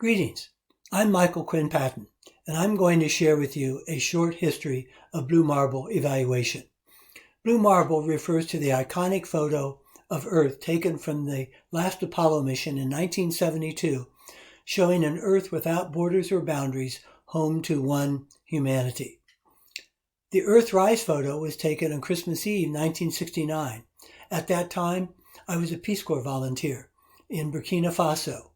Greetings, I'm Michael Quinn Patton, and I'm going to share with you a short history of blue marble evaluation. Blue marble refers to the iconic photo of Earth taken from the last Apollo mission in 1972, showing an Earth without borders or boundaries, home to one humanity. The Earthrise photo was taken on Christmas Eve 1969. At that time, I was a Peace Corps volunteer in Burkina Faso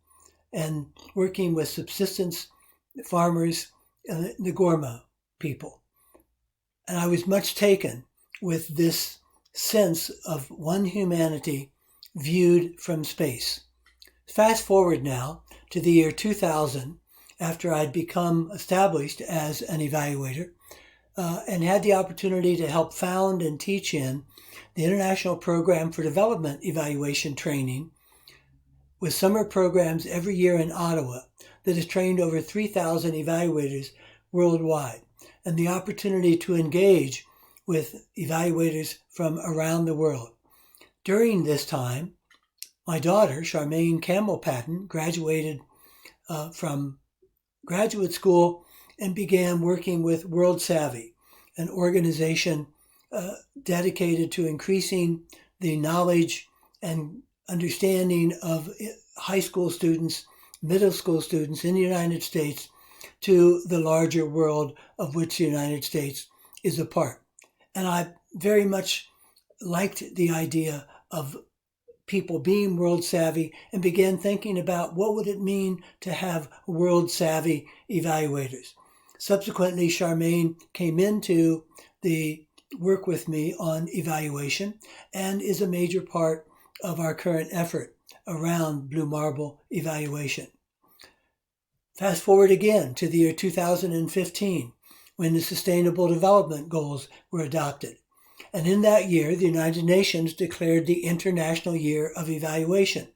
and working with subsistence farmers, the Gorma people. And I was much taken with this sense of one humanity viewed from space. Fast forward now to the year 2000, after I'd become established as an evaluator and had the opportunity to help found and teach in the International Program for Development Evaluation Training, with summer programs every year in Ottawa that has trained over 3,000 evaluators worldwide, and the opportunity to engage with evaluators from around the world. During this time, my daughter, Charmaine Campbell-Patton, graduated from graduate school and began working with World Savvy, an organization dedicated to increasing the knowledge and understanding of high school students, middle school students in the United States to the larger world of which the United States is a part. And I very much liked the idea of people being world savvy and began thinking about what would it mean to have world savvy evaluators. Subsequently, Charmaine came into the work with me on evaluation and is a major part of our current effort around blue marble evaluation. Fast forward again to the year 2015, when the Sustainable Development Goals were adopted. And in that year, the United Nations declared the International Year of Evaluation.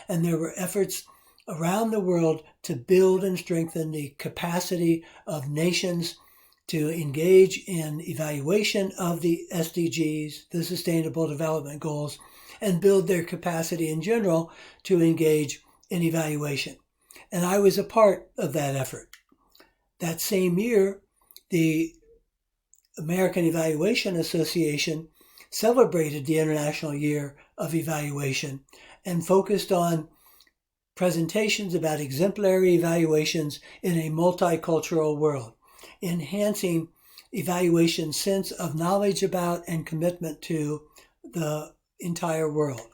And there were efforts around the world to build and strengthen the capacity of nations to engage in evaluation of the SDGs, the Sustainable Development Goals, and build their capacity in general to engage in evaluation. And I was a part of that effort. That same year, the American Evaluation Association celebrated the International Year of Evaluation and focused on presentations about exemplary evaluations in a multicultural world, enhancing evaluation's sense of knowledge about and commitment to the entire world.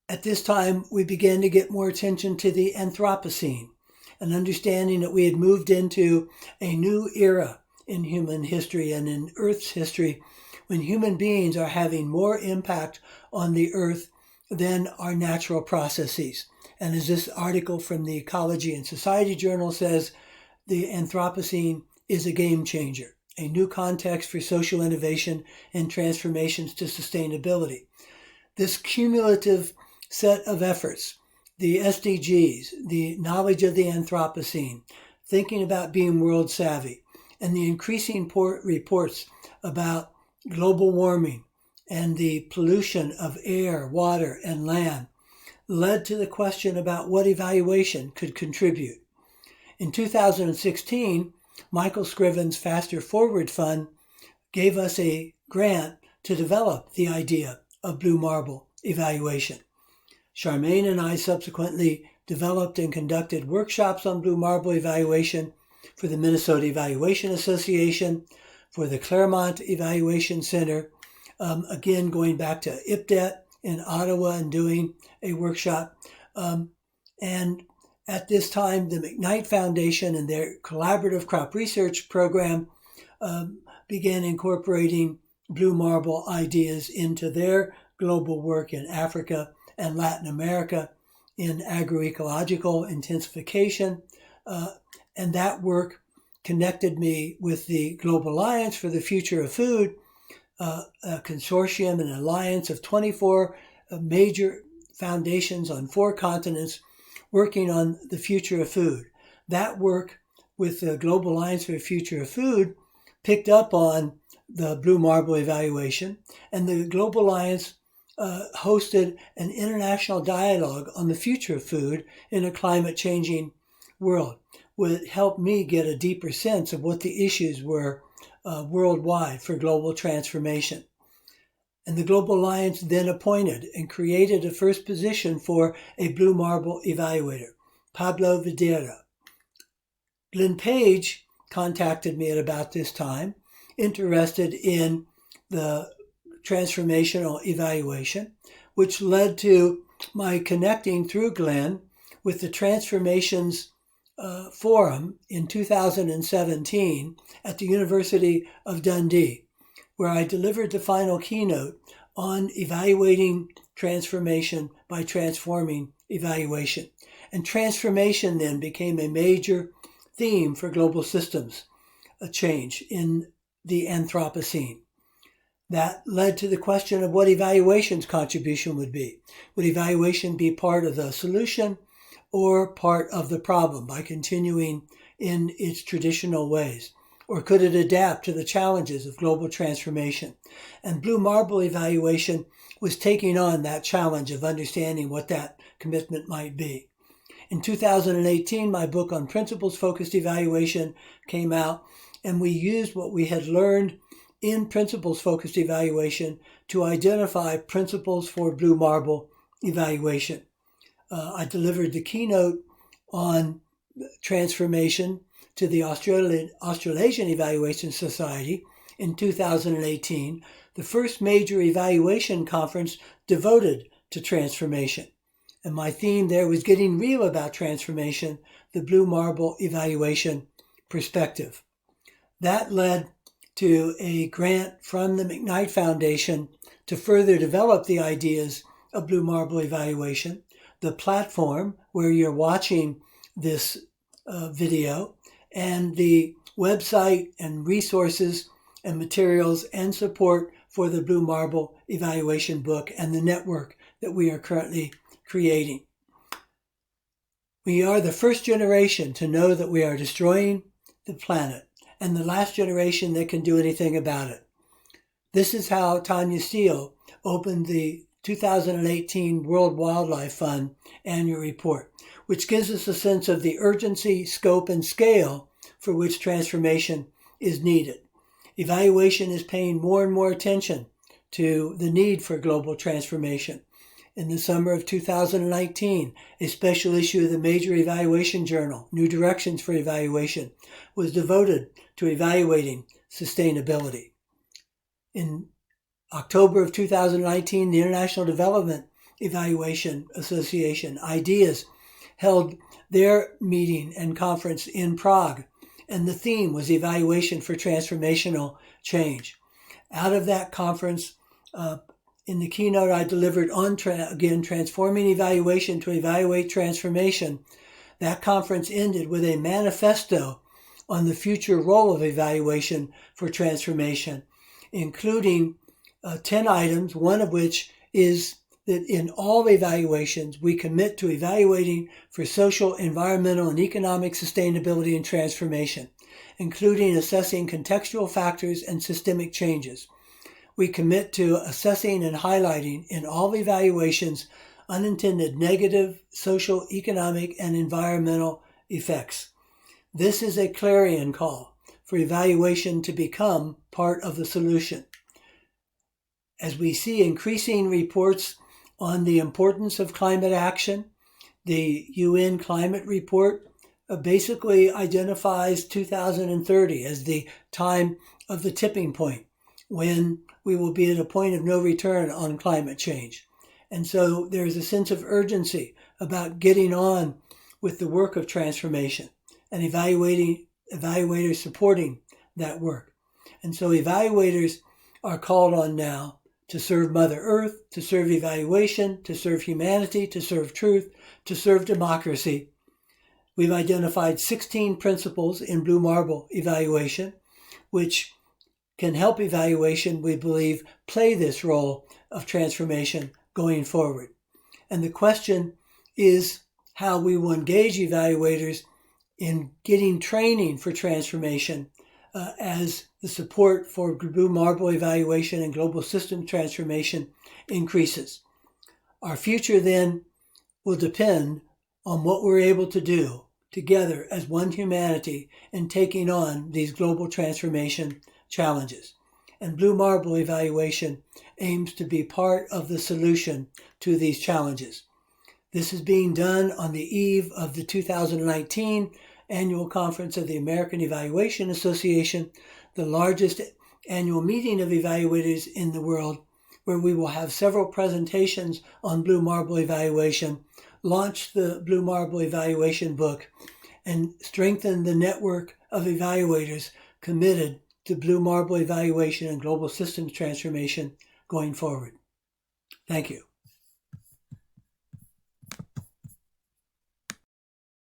At this time, we began to get more attention to the Anthropocene, an understanding that we had moved into a new era in human history and in Earth's history, when human beings are having more impact on the Earth than our natural processes. And as this article from the Ecology and Society Journal says, the Anthropocene is a game changer, a new context for social innovation and transformations to sustainability. This cumulative set of efforts, the SDGs, the knowledge of the Anthropocene, thinking about being world savvy, and the increasing reports about global warming and the pollution of air, water, and land, led to the question about what evaluation could contribute. In 2016, Michael Scriven's Faster Forward Fund gave us a grant to develop the idea of blue marble evaluation. Charmaine and I subsequently developed and conducted workshops on blue marble evaluation for the Minnesota Evaluation Association, for the Claremont Evaluation Center, again going back to IPDET in Ottawa and doing a workshop. And at this time, the McKnight Foundation and their collaborative crop research program began incorporating blue marble ideas into their global work in Africa and Latin America in agroecological intensification. And that work connected me with the Global Alliance for the Future of Food, a consortium and alliance of 24 major foundations on 4 continents working on the future of food. That work with the Global Alliance for the Future of Food picked up on the blue marble evaluation, and the Global Alliance hosted an international dialogue on the future of food in a climate-changing world. Would help me get a deeper sense of what the issues were worldwide for global transformation. And the Global Alliance then appointed and created a first position for a Blue Marble evaluator, Pablo Videra. Glenn Page contacted me at about this time, interested in the transformational evaluation, which led to my connecting through Glenn with the Transformations Forum in 2017 at the University of Dundee, where I delivered the final keynote on evaluating transformation by transforming evaluation. And transformation then became a major theme for global systems change in the Anthropocene. That led to the question of what evaluation's contribution would be. Would evaluation be part of the solution or part of the problem by continuing in its traditional ways? Or could it adapt to the challenges of global transformation? And Blue Marble evaluation was taking on that challenge of understanding what that commitment might be. In 2018, my book on principles-focused evaluation came out, and we used what we had learned in principles-focused evaluation to identify principles for Blue Marble evaluation. I delivered the keynote on transformation to the Australasian Evaluation Society in 2018, the first major evaluation conference devoted to transformation. And my theme there was getting real about transformation, the Blue Marble evaluation perspective. That led to a grant from the McKnight Foundation to further develop the ideas of Blue Marble evaluation, the platform where you're watching this video, and the website and resources and materials and support for the Blue Marble evaluation book and the network that we are currently creating. We are the first generation to know that we are destroying the planet, and the last generation that can do anything about it. This is how Tanya Steele opened the 2018 World Wildlife Fund annual report, which gives us a sense of the urgency, scope, and scale for which transformation is needed. Evaluation is paying more and more attention to the need for global transformation. In the summer of 2019, a special issue of the major evaluation journal, New Directions for Evaluation, was devoted to evaluating sustainability. In October of 2019, the International Development Evaluation Association, IDEAS, held their meeting and conference in Prague, and the theme was evaluation for transformational change. Out of that conference, in the keynote I delivered on, transforming evaluation to evaluate transformation, that conference ended with a manifesto on the future role of evaluation for transformation, including 10 items, one of which is that in all evaluations, we commit to evaluating for social, environmental, and economic sustainability and transformation, including assessing contextual factors and systemic changes. We commit to assessing and highlighting in all evaluations unintended negative social, economic, and environmental effects. This is a clarion call for evaluation to become part of the solution. As we see increasing reports on the importance of climate action, the UN climate report basically identifies 2030 as the time of the tipping point when we will be at a point of no return on climate change. And so there's a sense of urgency about getting on with the work of transformation and evaluators supporting that work. And so evaluators are called on now to serve Mother Earth, to serve evaluation, to serve humanity, to serve truth, to serve democracy. We've identified 16 principles in Blue Marble evaluation, which can help evaluation, we believe, play this role of transformation going forward. And the question is how we will engage evaluators in getting training for transformation as the support for blue marble evaluation and global system transformation increases. Our future then will depend on what we're able to do together as one humanity in taking on these global transformation challenges. And blue marble evaluation aims to be part of the solution to these challenges. This is being done on the eve of the 2019 Annual Conference of the American Evaluation Association, the largest annual meeting of evaluators in the world, where we will have several presentations on blue marble evaluation, launch the blue marble evaluation book, and strengthen the network of evaluators committed to blue marble evaluation and global systems transformation going forward. Thank you.